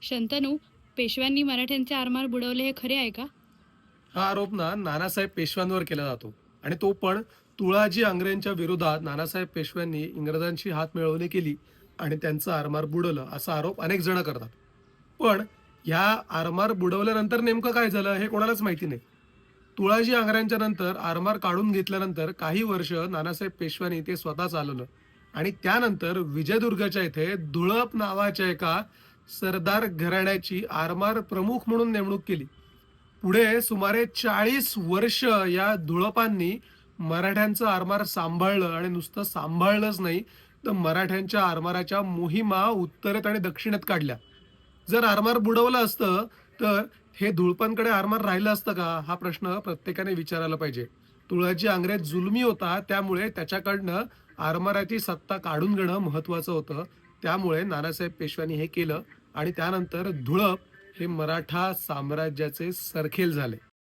शंतनू, पेशव्यांनी मराठ्यांचे आरमार बुडवले हे खरे आहे का? हा आरोप ना नानासाहेब पेशव्यांवर केला जातो आणि तो पण तुळाजी आंग्रेंच्या विरोधात नानासाहेब पेशव्यांनी इंग्रजांची हातमिळवणी केली आणि त्यांचं आरमार बुडवलं असा आरोप अनेक जण करतात. पण ह्या आरमार बुडवल्यानंतर नेमकं काय झालं हे कोणालाच माहिती नाही. तुळाजी आंग्र्यांच्या नंतर आरमार काढून घेतल्यानंतर काही वर्ष नानासाहेब पेशव्यांनी ते स्वतः चालवलं आणि त्यानंतर विजयदुर्गच्या इथे धुळप नावाच्या एका सरदार घराण्याची आरमार प्रमुख म्हणून नेमणूक केली. पुढे सुमारे 40 वर्ष या धुळपांनी मराठ्यांचं आरमार सांभाळलं आणि नुसतं सांभाळलंच नाही, तर मराठ्यांच्या आरमाराच्या मोहिमा उत्तरेत आणि दक्षिणेत काढल्या. जर आरमार बुडवलं असतं, तर हे धुळपांकडे आरमार राहिलं असतं का? हा प्रश्न प्रत्येकाने विचारायला पाहिजे. तुळाजी आंग्रे जुलमी होता, त्यामुळे त्याच्याकडनं आरमाराची सत्ता काढून घेणं महत्त्वाचं होतं. त्यामुळे नानासाहेब पेशव्यांनी हे केलं आणि त्यानंतर धुळप हे मराठा साम्राज्याचे सरखेल झाले.